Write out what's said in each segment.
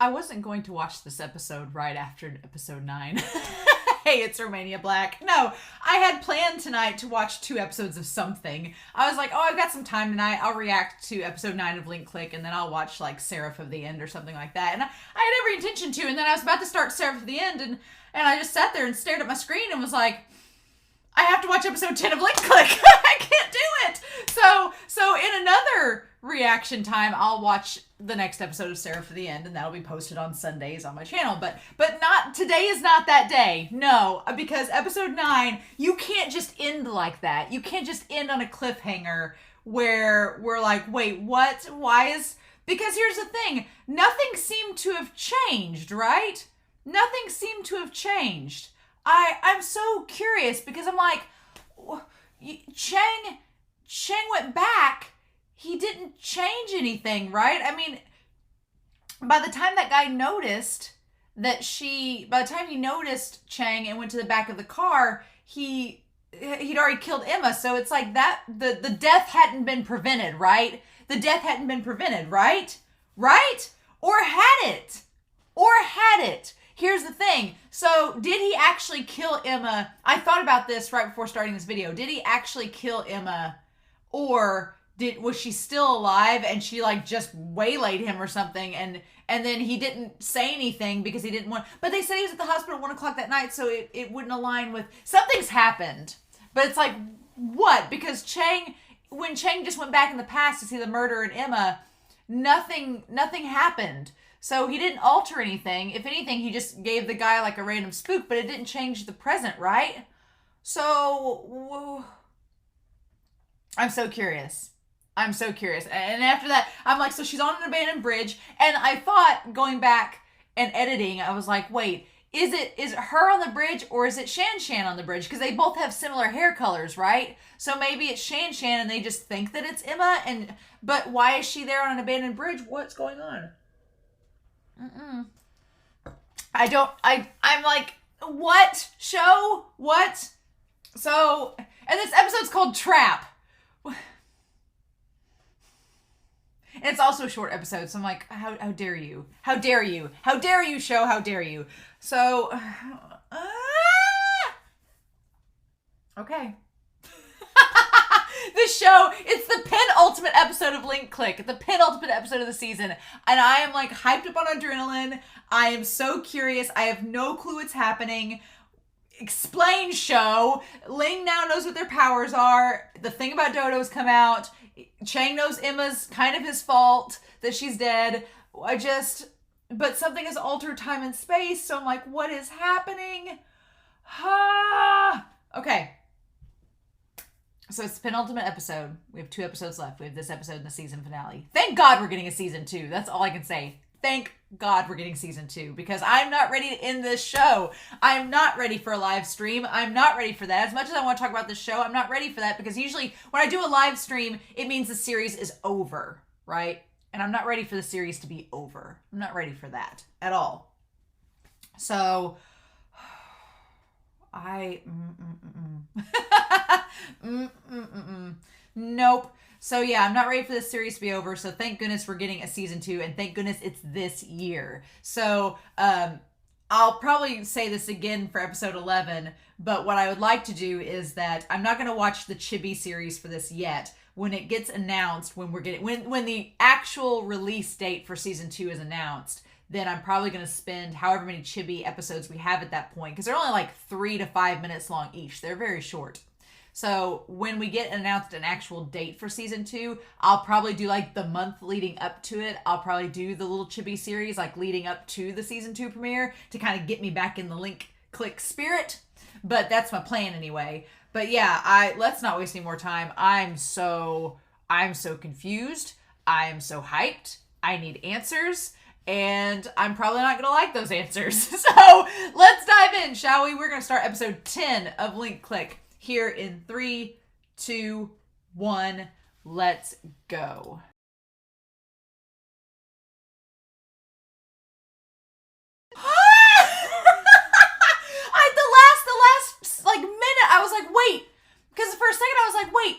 I wasn't going to watch this episode right after episode 9. Hey, it's Romania Black. No, I had planned tonight to watch 2 episodes of something. I was like, oh, I've got some time tonight. I'll react to episode 9 of Link Click, and then I'll watch, like, Seraph of the End or something like that. And I had every intention to, and then I was about to start Seraph of the End, and I just sat there and stared at my screen and was like, I have to watch episode 10 of Link Click. I can't do it. So in another reaction time, I'll watch the next episode of Seraph of the End, and that'll be posted on Sundays on my channel. But not today is not that day. No, because episode 9, you can't just end like that. You can't just end on a cliffhanger where we're like, wait, what? Why is... Because here's the thing. Nothing seemed to have changed, right? Nothing seemed to have changed. I'm so curious because I'm like, Cheng went back. He didn't change anything, right? I mean, by the time that guy noticed by the time he noticed Cheng and went to the back of the car, he'd already killed Emma. So it's like that, the death hadn't been prevented, right? The death hadn't been prevented, right? Right? Or had it? Here's the thing. So did he actually kill Emma? I thought about this right before starting this video. Did he actually kill Emma? Or was she still alive and she like just waylaid him or something, and then he didn't say anything because he didn't want... But they said he was at the hospital at 1 o'clock that night, so it wouldn't align with... Something's happened. But it's like, what? Because when Cheng just went back in the past to see the murder in Emma, nothing happened. So he didn't alter anything. If anything, he just gave the guy like a random spook, but it didn't change the present, right? So I'm so curious. And after that, I'm like, so she's on an abandoned bridge. And I thought, going back and editing, I was like, wait, is it her on the bridge or is it Shan on the bridge? Because they both have similar hair colors, right? So maybe it's Shan and they just think that it's Emma. But why is she there on an abandoned bridge? What's going on? I'm like, what? Show? What? So, and this episode's called Trap. And it's also a short episode, so I'm like, how dare you? How dare you? How dare you, show? How dare you? So, okay. This show, it's the penultimate episode of Link Click, the penultimate episode of the season, and I am like hyped up on adrenaline. I am so curious. I have no clue what's happening. Explain, show. Ling now knows what their powers are. The thing about Dodo's come out. Cheng knows Emma's kind of his fault that she's dead. But something has altered time and space, so I'm like, what is happening? Okay. So it's the penultimate episode. We have 2 episodes left. We have this episode and the season finale. Thank God we're getting a season 2. That's all I can say. Thank God we're getting season 2, because I'm not ready to end this show. I'm not ready for a live stream. I'm not ready for that. As much as I want to talk about this show, I'm not ready for that, because usually when I do a live stream, it means the series is over, right? And I'm not ready for the series to be over. I'm not ready for that at all. So Nope. So yeah, I'm not ready for this series to be over. So thank goodness we're getting a season 2, and thank goodness it's this year. So I'll probably say this again for episode 11, but what I would like to do is that I'm not going to watch the Chibi series for this yet. When it gets announced, when the actual release date for season 2 is announced, then I'm probably going to spend however many Chibi episodes we have at that point, because they're only like 3 to 5 minutes long each. They're very short. So when we get announced an actual date for season 2, I'll probably do like the month leading up to it. I'll probably do the little Chibi series like leading up to the season 2 premiere to kind of get me back in the Link Click spirit. But that's my plan anyway. But yeah, let's not waste any more time. I'm so confused. I'm so hyped. I need answers. And I'm probably not going to like those answers. So let's dive in, shall we? We're going to start episode 10 of Link Click here in 3, 2, 1. Let's go. the last like minute, I was like, wait. Because for a second I was like, wait,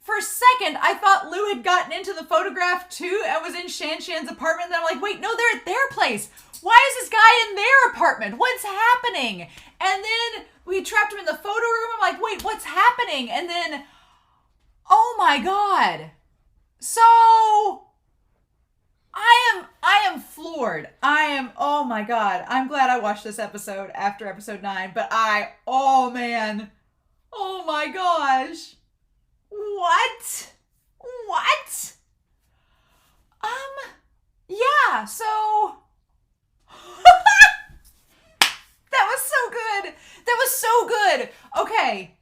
for a second I thought Lu had gotten into the photograph too and was in Shan's apartment. And then I'm like, wait, no, they're at their place. Why is this guy in their apartment? What's happening? And then we trapped him in the photo room. I'm like, wait, what's happening? And then, oh my God. So I am floored. Oh my God. I'm glad I watched this episode after episode 9, but oh man. Oh my gosh. What? Yeah, so that was so good. That was so good. Okay.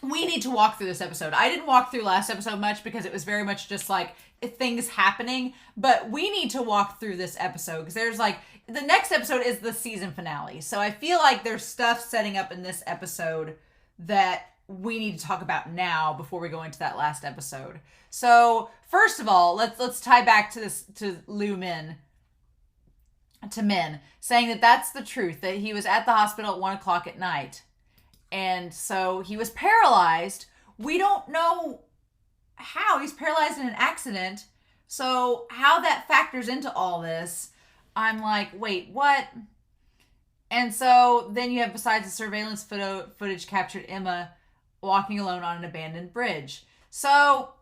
We need to walk through this episode. I didn't walk through last episode much because it was very much just like things happening, but we need to walk through this episode because there's like, the next episode is the season finale. So I feel like there's stuff setting up in this episode that we need to talk about now before we go into that last episode. So first of all, let's tie back to Min, saying that that's the truth, that he was at the hospital at 1:00 at night. And so he was paralyzed. We don't know how. He's paralyzed in an accident. So how that factors into all this, I'm like, wait, what? And so then you have, besides the surveillance footage, captured Emma walking alone on an abandoned bridge. So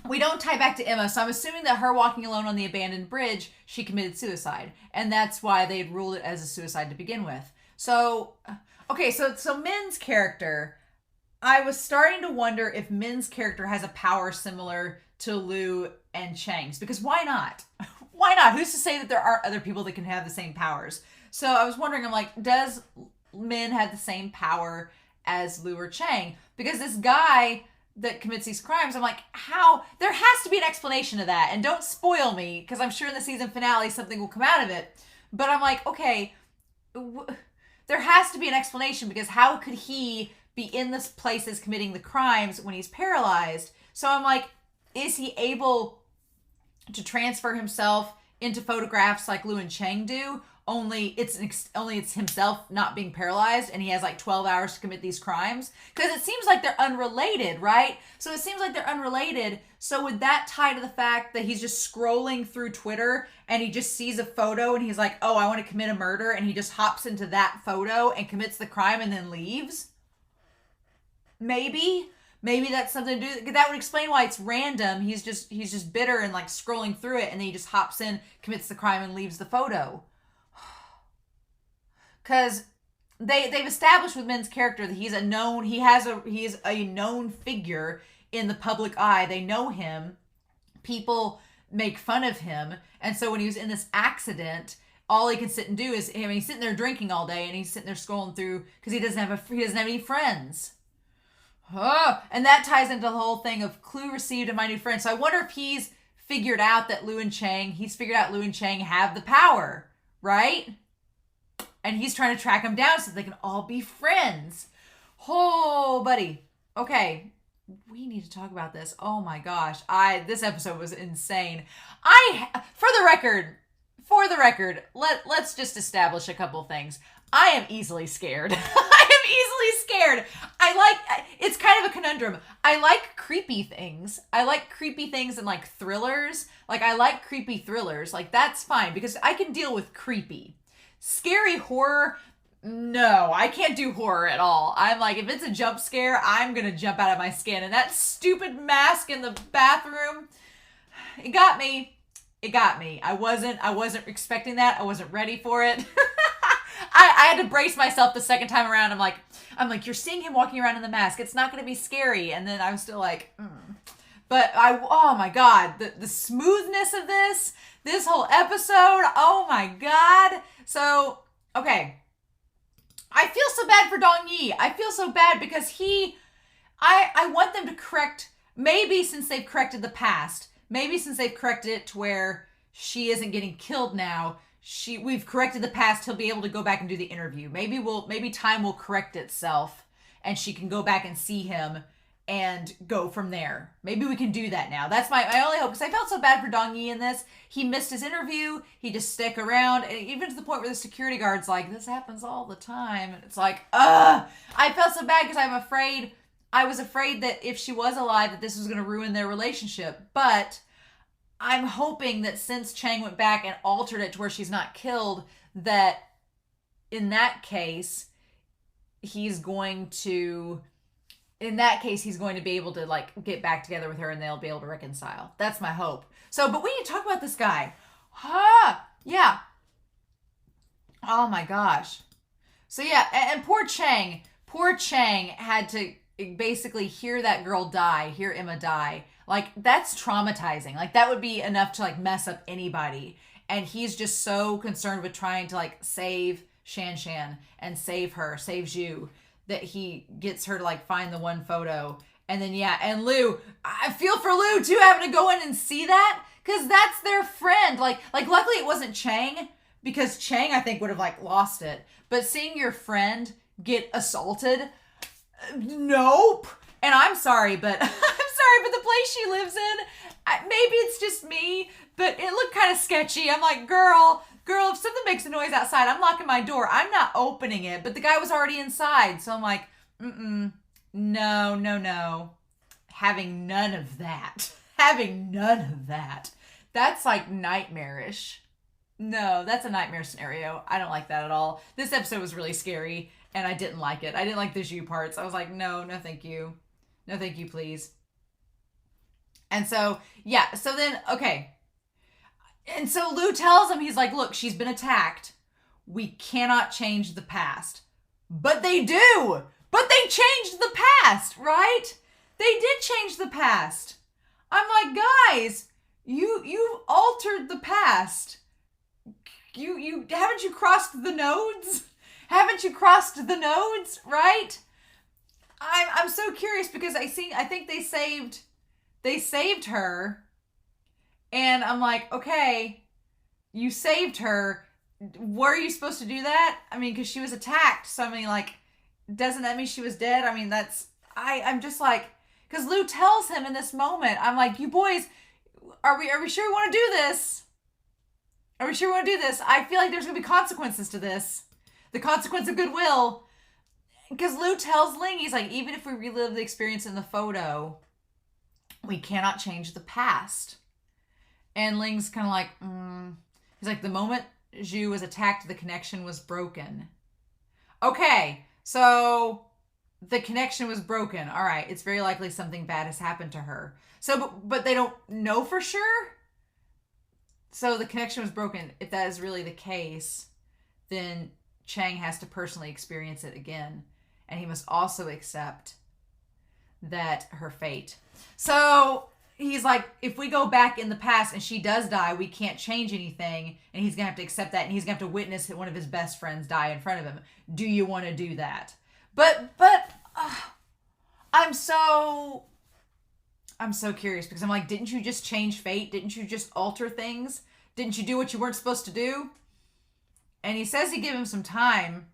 we don't tie back to Emma. So I'm assuming that her walking alone on the abandoned bridge, she committed suicide. And that's why they had ruled it as a suicide to begin with. So, okay, so Min's character, I was starting to wonder if Min's character has a power similar to Lu and Cheng's. Because why not? Why not? Who's to say that there aren't other people that can have the same powers? So I was wondering, I'm like, does Min have the same power as Lu or Cheng? Because this guy that commits these crimes, I'm like, how? There has to be an explanation to that. And don't spoil me, because I'm sure in the season finale something will come out of it. But I'm like, okay, there has to be an explanation, because how could he be in this places committing the crimes when he's paralyzed? So I'm like, is he able to transfer himself into photographs like Lu and Cheng do? Only it's himself not being paralyzed, and he has like 12 hours to commit these crimes? Because it seems like they're unrelated, right? So it seems like they're unrelated. So would that tie to the fact that he's just scrolling through Twitter and he just sees a photo and he's like, oh, I want to commit a murder, and he just hops into that photo and commits the crime and then leaves? Maybe that's something to do. That would explain why it's random. He's just bitter and like scrolling through it, and then he just hops in, commits the crime, and leaves the photo. Because they've established with Min's character that he's a known figure in the public eye. They know him. People make fun of him. And so when he was in this accident, all he can sit and do is, he's sitting there drinking all day, and he's sitting there scrolling through because he doesn't have any friends. Oh, and that ties into the whole thing of clue received and my new friend. So I wonder if he's figured out Lu and Cheng have the power, right? And he's trying to track them down so they can all be friends. Oh, buddy. Okay. We need to talk about this. Oh my gosh. This episode was insane. For the record, let's just establish a couple things. I am easily scared. It's kind of a conundrum. I like creepy things. I like creepy things and like thrillers. Like I like creepy thrillers. Like that's fine because I can deal with creepy. Scary horror, no, I can't do horror at all. I'm like, if it's a jump scare, I'm gonna jump out of my skin. And that stupid mask in the bathroom, it got me. I wasn't expecting that. I wasn't ready for it. I had to brace myself the second time around. I'm like, you're seeing him walking around in the mask. It's not gonna be scary. And then I was still like, But oh my God, the smoothness of this whole episode, oh my God. So, okay. I feel so bad for Dong Yi. I feel so bad because I want them to correct, maybe since they've corrected the past, maybe since they've corrected it to where she isn't getting killed now, we've corrected the past, he'll be able to go back and do the interview. Maybe time will correct itself and she can go back and see him and go from there. Maybe we can do that now. That's my only hope, because I felt so bad for Dong Yi in this. He missed his interview. He just stuck around, and even to the point where the security guard's like, this happens all the time. And it's like, I felt so bad because I'm afraid I was afraid that if she was alive, that this was going to ruin their relationship. But I'm hoping that since Cheng went back and altered it to where she's not killed, that in that case, he's going to be able to like get back together with her and they'll be able to reconcile. That's my hope. So, but we need to talk about this guy. Yeah. Oh my gosh. So yeah, and poor Cheng had to basically hear that girl die, hear Emma die. Like, that's traumatizing. Like, that would be enough to like mess up anybody. And he's just so concerned with trying to like save Shan and save Zhu, that he gets her to like find the one photo. And then yeah, and Lu, I feel for Lu too, having to go in and see that, because that's their friend. Like luckily it wasn't Cheng, because Cheng I think would have like lost it. But seeing your friend get assaulted, nope. And I'm sorry, but the place she lives in, maybe it's just me, but it looked kind of sketchy. I'm like, girl, if something makes a noise outside, I'm locking my door. I'm not opening it. But the guy was already inside. So I'm like, no. Having none of that. That's like nightmarish. No, that's a nightmare scenario. I don't like that at all. This episode was really scary, and I didn't like it. I didn't like the Zhu parts. I was like, no thank you. No thank you, please. And so, yeah, so then, okay. And so Lu tells him, he's like, look, she's been attacked. We cannot change the past. But they do. But they changed the past, right? They did change the past. I'm like, guys, you altered the past. You haven't you crossed the nodes? Haven't you crossed the nodes, right? I'm so curious because I think they saved her, and I'm like, okay, you saved her. Were you supposed to do that? I mean, because she was attacked. So I mean, like, doesn't that mean she was dead? I mean, I'm just like, because Lu tells him in this moment, I'm like, you boys, are we sure we want to do this? Are we sure we want to do this? I feel like there's gonna be consequences to this. The consequence of goodwill. Because Lu tells Ling, he's like, even if we relive the experience in the photo, we cannot change the past. And Ling's kind of like, He's like, the moment Zhu was attacked, the connection was broken. Okay, so the connection was broken. All right, it's very likely something bad has happened to her. So, but they don't know for sure? So the connection was broken. If that is really the case, then Cheng has to personally experience it again. And he must also accept that her fate. So he's like, if we go back in the past and she does die, we can't change anything. And he's going to have to accept that. And he's going to have to witness one of his best friends die in front of him. Do you want to do that? But I'm so curious, because I'm like, didn't you just change fate? Didn't you just alter things? Didn't you do what you weren't supposed to do? And he says he gave him some time.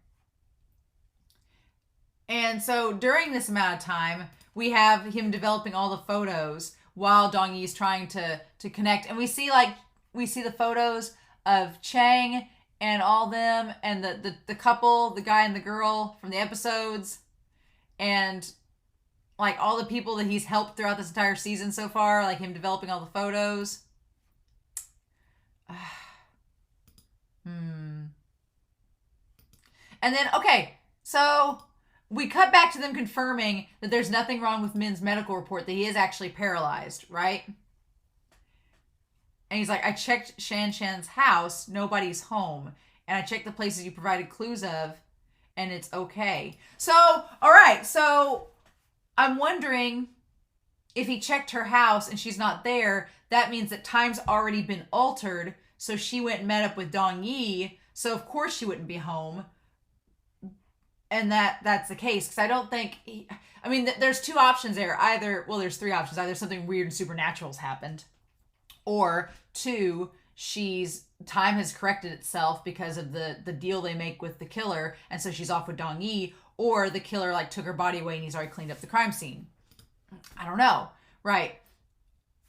And so during this amount of time, we have him developing all the photos while Dong Yi's trying to connect. And we see the photos of Cheng and all them, and the couple, the guy and the girl from the episodes, and like all the people that he's helped throughout this entire season so far, like him developing all the photos. And then, okay, so we cut back to them confirming that there's nothing wrong with Min's medical report, that he is actually paralyzed, right? And he's like, I checked Shan's house, nobody's home. And I checked the places you provided clues of, and it's okay. So, all right, so I'm wondering if he checked her house and she's not there, that means that time's already been altered. So she went and met up with Dong Yi. So of course she wouldn't be home. And that's the case. Because I don't think, there's two options there. There's three options. Either something weird and supernatural's happened. Or two, time has corrected itself because of the deal they make with the killer. And so she's off with Dong Yi. Or the killer like took her body away and he's already cleaned up the crime scene. I don't know. Right.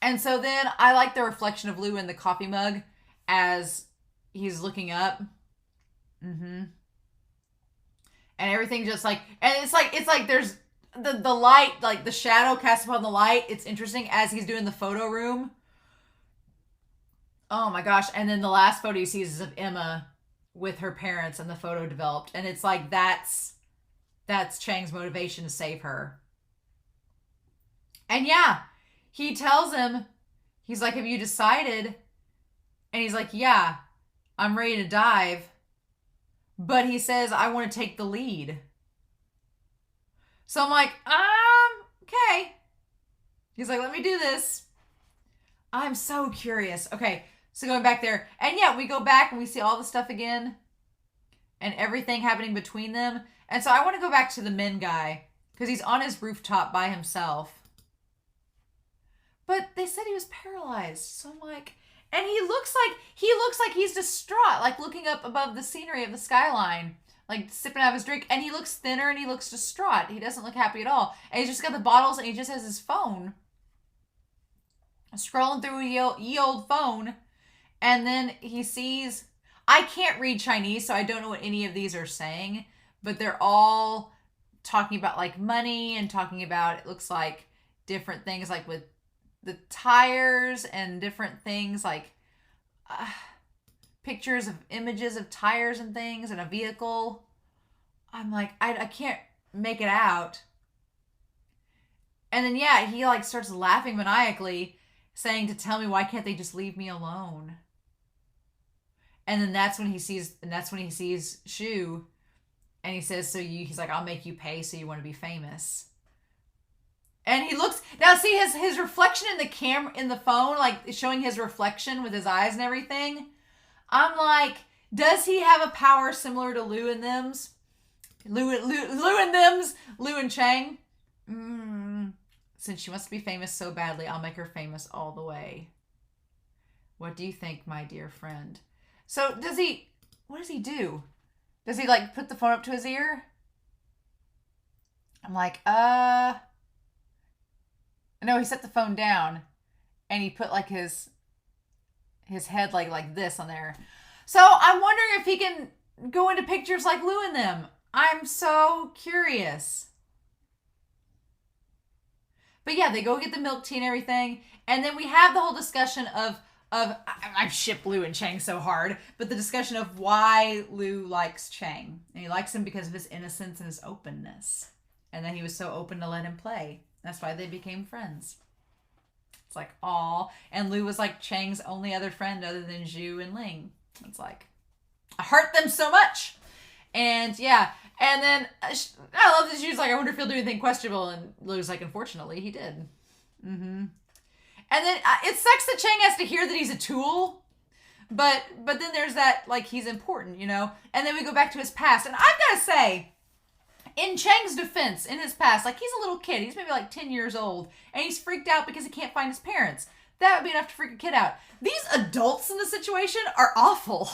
And so then I like the reflection of Lu in the coffee mug as he's looking up. And everything just like, and it's like there's the light, like the shadow cast upon the light, it's interesting as he's doing the photo room. Oh my gosh. And then the last photo he sees is of Emma with her parents, and the photo developed. And it's like that's Cheng's motivation to save her. And yeah, he tells him, he's like, have you decided? And he's like, yeah, I'm ready to dive. But he says, I want to take the lead. So I'm like, okay. He's like, let me do this. I'm so curious. Okay, so going back there. And yeah, we go back and we see all the stuff again. And everything happening between them. And so I want to go back to the Min guy. Because he's on his rooftop by himself. But they said he was paralyzed. So I'm like... And he looks like he's distraught. Like looking up above the scenery of the skyline. Like sipping out of his drink. And he looks thinner and he looks distraught. He doesn't look happy at all. And he's just got the bottles and he just has his phone. Scrolling through ye old phone. And then he sees... I can't read Chinese, so I don't know what any of these are saying. But they're all talking about like money and talking about, it looks like, different things like with the tires and different things like pictures of images of tires and things and a vehicle. I'm like, I can't make it out. And then yeah, he like starts laughing maniacally, saying to tell me, why can't they just leave me alone? And then that's when he sees Shu, and he says, he's like, I'll make you pay, so you want to be famous. And he looks, now see his reflection in the camera, in the phone, like showing his reflection with his eyes and everything. I'm like, does he have a power similar to Lu and them's? Lu and Cheng? Since she wants to be famous so badly, I'll make her famous all the way. What do you think, my dear friend? So what does he do? Does he like put the phone up to his ear? I'm like, no, he set the phone down and he put like his head like this on there. So I'm wondering if he can go into pictures like Lu and them. I'm so curious. But yeah, they go get the milk tea and everything. And then we have the whole discussion of I've shipped Lu and Cheng so hard, but the discussion of why Lu likes Cheng. And he likes him because of his innocence and his openness. And then he was so open to let him play. That's why they became friends. It's like, aw. And Lu was like Cheng's only other friend other than Zhu and Ling. It's like, I hurt them so much. And yeah. And then I love that Zhu's like, I wonder if he'll do anything questionable. And Lu's like, unfortunately, he did. Mm-hmm. And then it sucks that Cheng has to hear that he's a tool. But then there's that, like, he's important, you know? And then we go back to his past. And I've got to say, in Cheng's defense, in his past, like, he's a little kid. He's maybe like 10 years old. And he's freaked out because he can't find his parents. That would be enough to freak a kid out. These adults in the situation are awful.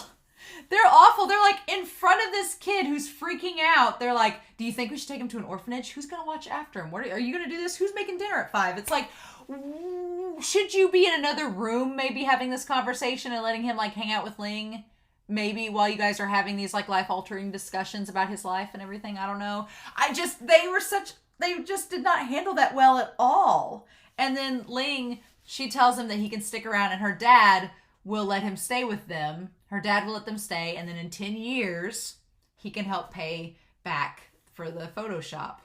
They're awful. They're like in front of this kid who's freaking out. They're like, do you think we should take him to an orphanage? Who's going to watch after him? What are you going to do this? Who's making dinner at 5? It's like, should you be in another room maybe having this conversation and letting him like hang out with Ling? Maybe while you guys are having these like life-altering discussions about his life and everything. I don't know. They just did not handle that well at all. And then Ling, she tells him that he can stick around and her dad will let him stay with them. Her dad will let them stay. And then in 10 years, he can help pay back for the Photoshop.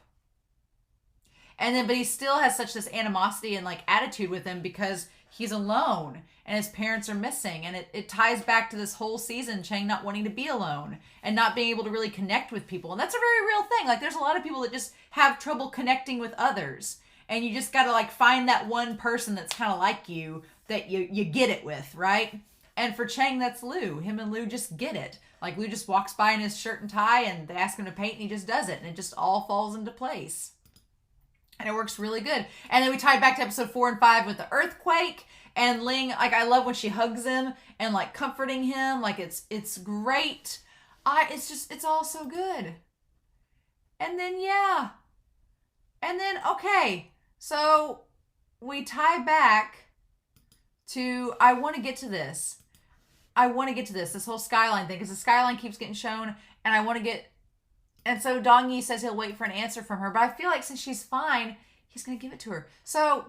And then, but he still has such this animosity and like attitude with him because he's alone and his parents are missing. And it ties back to this whole season, Cheng not wanting to be alone and not being able to really connect with people. And that's a very real thing. Like there's a lot of people that just have trouble connecting with others. And you just got to like find that one person that's kind of like you that you get it with, right? And for Cheng, that's Lu. Him and Lu just get it. Like Lu just walks by in his shirt and tie and they ask him to paint and he just does it. And it just all falls into place. And it works really good. And then we tied back to episode 4 and 5 with the earthquake. And Ling, like I love when she hugs him and like comforting him. Like it's great. It's all so good. And then, yeah. And then, okay. So we tie back to, I want to get to this. This whole skyline thing. Because the skyline keeps getting shown. And I want to get, And so Dong Yi says he'll wait for an answer from her, but I feel like since she's fine, he's going to give it to her. So,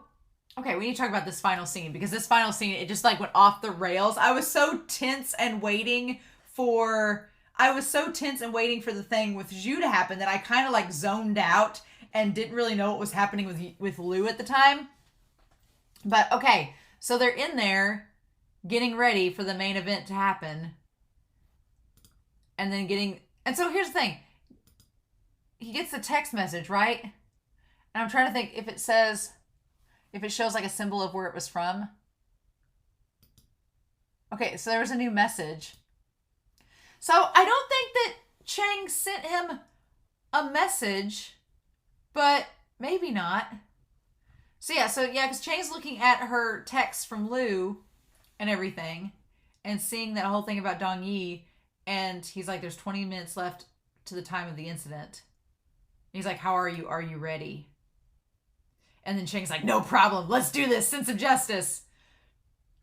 okay, we need to talk about this final scene, because this final scene, it just like went off the rails. I was so tense and waiting for the thing with Zhu to happen that I kind of like zoned out and didn't really know what was happening with Lu at the time. But okay, so they're in there getting ready for the main event to happen. And so here's the thing. He gets the text message, right? And I'm trying to think if it shows like a symbol of where it was from. Okay, so there was a new message. So I don't think that Cheng sent him a message, but maybe not. So yeah, because Cheng's looking at her text from Lu and everything and seeing that whole thing about Dong Yi, and he's like, there's 20 minutes left to the time of the incident. He's like, how are you? Are you ready? And then Cheng's like, no problem. Let's do this. Sense of justice.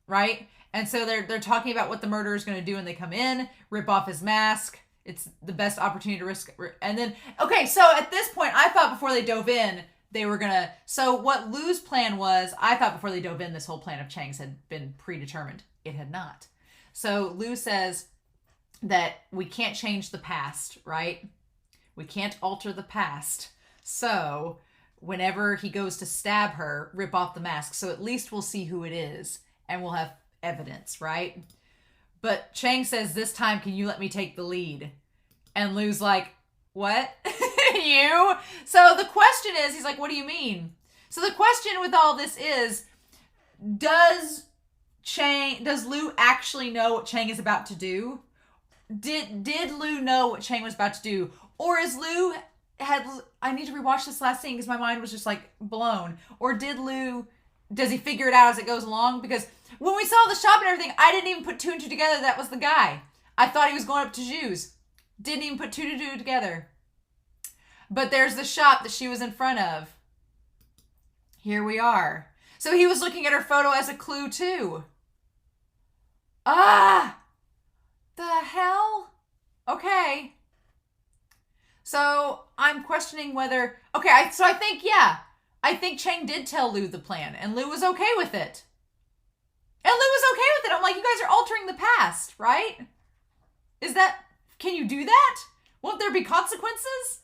Right? And so they're talking about what the murderer is going to do when they come in, rip off his mask. It's the best opportunity to risk. And then, okay, so at this point, I thought before they dove in, they were going to... So what Lu's plan was, I thought before they dove in, this whole plan of Cheng's had been predetermined. It had not. So Lu says that we can't change the past, right? We can't alter the past. So whenever he goes to stab her, rip off the mask. So at least we'll see who it is and we'll have evidence, right? But Cheng says, this time, can you let me take the lead? And Lu's like, what? You? So the question is, he's like, what do you mean? So the question with all this is, does Lu actually know what Cheng is about to do? Did Lu know what Cheng was about to do? Or is I need to rewatch this last scene because my mind was just like blown. Or does he figure it out as it goes along? Because when we saw the shop and everything, I didn't even put two and two together. That was the guy. I thought he was going up to Zhu's. Didn't even put two to two together. But there's the shop that she was in front of. Here we are. So he was looking at her photo as a clue too. Ah! The hell? Okay. So I'm questioning whether... Okay, I think Cheng did tell Lu the plan, and Lu was okay with it. I'm like, you guys are altering the past, right? Can you do that? Won't there be consequences?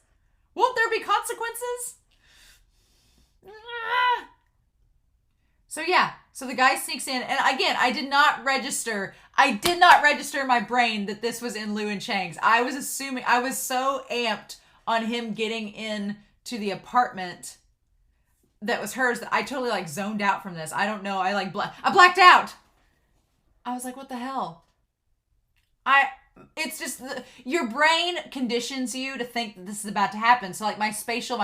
So yeah, so the guy sneaks in, and again, I did not register in my brain that this was in Lu and Cheng's. I was so amped on him getting in to the apartment that was hers that I totally like zoned out from this. I don't know. I blacked out. I was like, what the hell? It's just, your brain conditions you to think that this is about to happen. So like my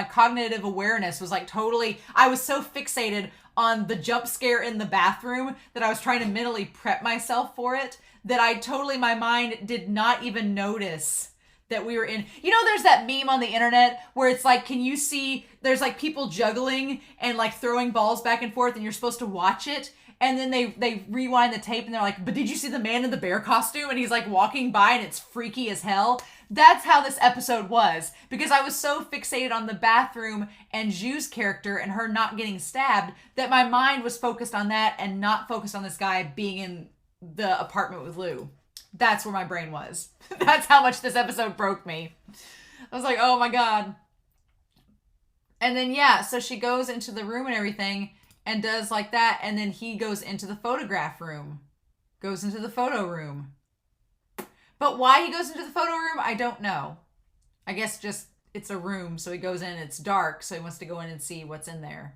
cognitive awareness was like totally, I was so fixated on the jump scare in the bathroom that I was trying to mentally prep myself for it, that my mind did not even notice that we were in. You know, there's that meme on the internet where it's like, can you see, there's like people juggling and like throwing balls back and forth and you're supposed to watch it. And then they rewind the tape and they're like, but did you see the man in the bear costume? And he's like walking by and it's freaky as hell. That's how this episode was. Because I was so fixated on the bathroom and Zhu's character and her not getting stabbed that my mind was focused on that and not focused on this guy being in the apartment with Lu. That's where my brain was. That's how much this episode broke me. I was like, oh my God. And then, yeah, so she goes into the room and everything and does like that. And then he goes into the photograph room. Goes into the photo room. But why he goes into the photo room, I don't know. I guess just it's a room. So he goes in, it's dark. So he wants to go in and see what's in there.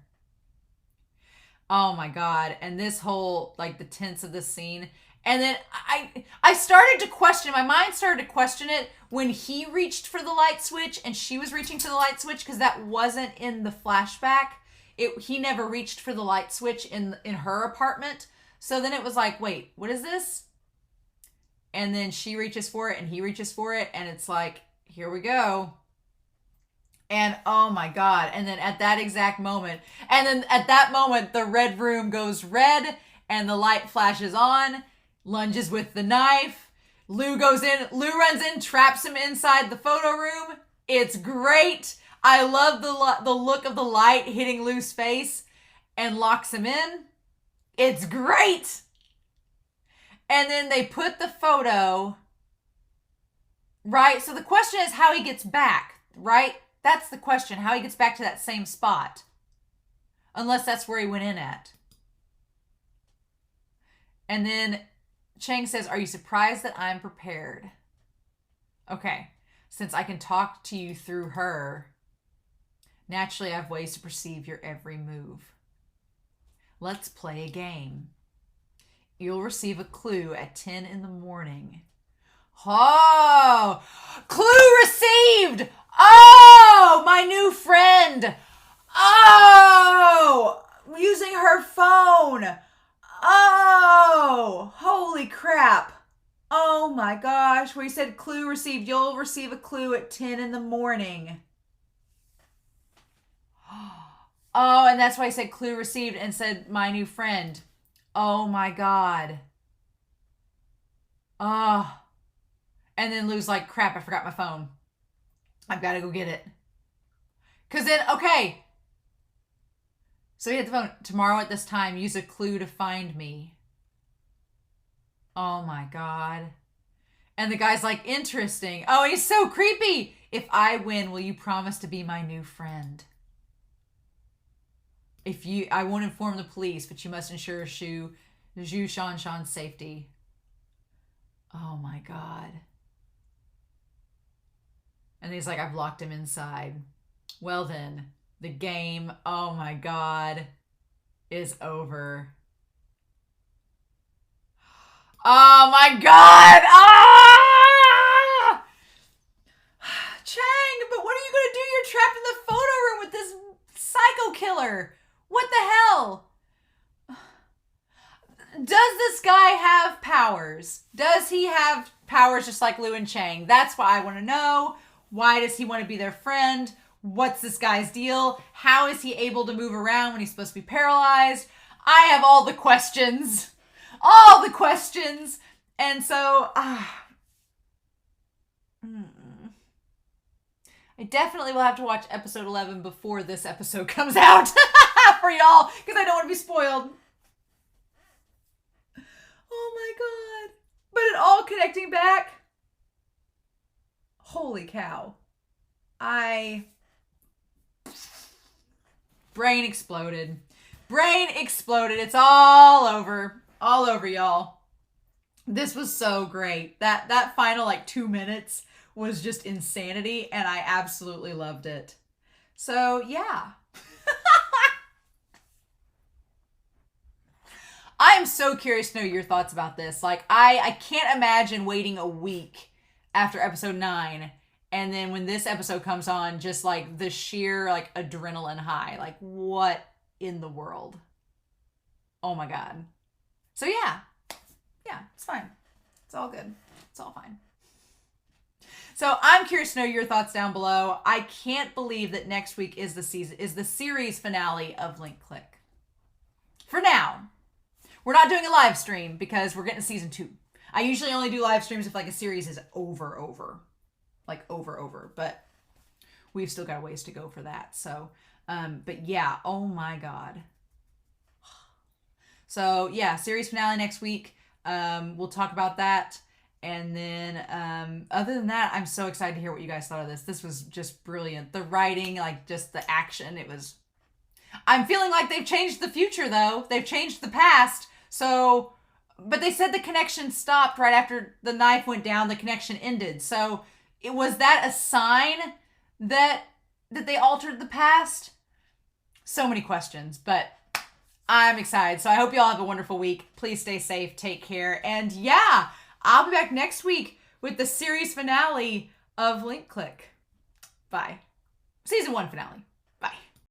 Oh my God. And this whole, like the tense of this scene. And then I started to question, my mind started to question it when he reached for the light switch and she was reaching for the light switch because that wasn't in the flashback. He never reached for the light switch in her apartment. So then it was like, wait, what is this? And then she reaches for it and he reaches for it and it's like, here we go. And oh my God. And then at that exact moment, the red room goes red and the light flashes on. Lunges with the knife. Lu runs in, traps him inside the photo room. It's great. I love the look of the light hitting Lu's face and locks him in. It's great. And then they put the photo, right? So the question is how he gets back, right? That's the question, how he gets back to that same spot. Unless that's where he went in at. And then Cheng says, are you surprised that I'm prepared? Okay, since I can talk to you through her, naturally I have ways to perceive your every move. Let's play a game. You'll receive a clue at 10 in the morning. Oh, clue received. Oh, my new friend. Oh, using her phone. Oh, holy crap. Oh my gosh, where he said clue received, you'll receive a clue at 10 in the morning. Oh, and that's why he said clue received and said my new friend. Oh my God. Oh. And then Lu's like, crap, I forgot my phone. I've got to go get it. Because then, okay. So he had the phone. Tomorrow at this time, use a clue to find me. Oh my God. And the guy's like, interesting. Oh, he's so creepy. If I win, will you promise to be my new friend? I won't inform the police, but you must ensure Zhu Shanshan's safety. Oh my God. And he's like, I've locked him inside. Well then, the game, oh my God, is over. Oh my God! Ah! Cheng, but what are you gonna do? You're trapped in the photo room with this psycho killer. What the hell? Does this guy have powers? Does he have powers just like Lu and Cheng? That's what I want to know. Why does he want to be their friend? What's this guy's deal? How is he able to move around when he's supposed to be paralyzed? I have all the questions. All the questions. And so, I definitely will have to watch episode 11 before this episode comes out for y'all, because I don't want to be spoiled. Oh my God. But it all connecting back. Holy cow. Brain exploded. Brain exploded. It's all over. All over, y'all. This was so great. That final like 2 minutes was just insanity, and I absolutely loved it. So, yeah. I am so curious to know your thoughts about this. Like, I can't imagine waiting a week after episode 9, and then when this episode comes on, just like the sheer like adrenaline high. Like, what in the world? Oh my God. So yeah, it's fine. It's all good. It's all fine. So I'm curious to know your thoughts down below. I can't believe that next week is the series finale of Link Click. For now. We're not doing a live stream because we're getting to season 2. I usually only do live streams if like a series is over. Like over. But we've still got a ways to go for that. So, but yeah, oh my God. So yeah, series finale next week. We'll talk about that. And then, other than that, I'm so excited to hear what you guys thought of this. This was just brilliant. The writing, like just the action, I'm feeling like they've changed the future though. They've changed the past. So, but they said the connection stopped right after the knife went down, the connection ended. So was that a sign that they altered the past? So many questions, but I'm excited. So I hope you all have a wonderful week. Please stay safe, take care. And yeah, I'll be back next week with the series finale of Link Click. Bye. Season 1 finale.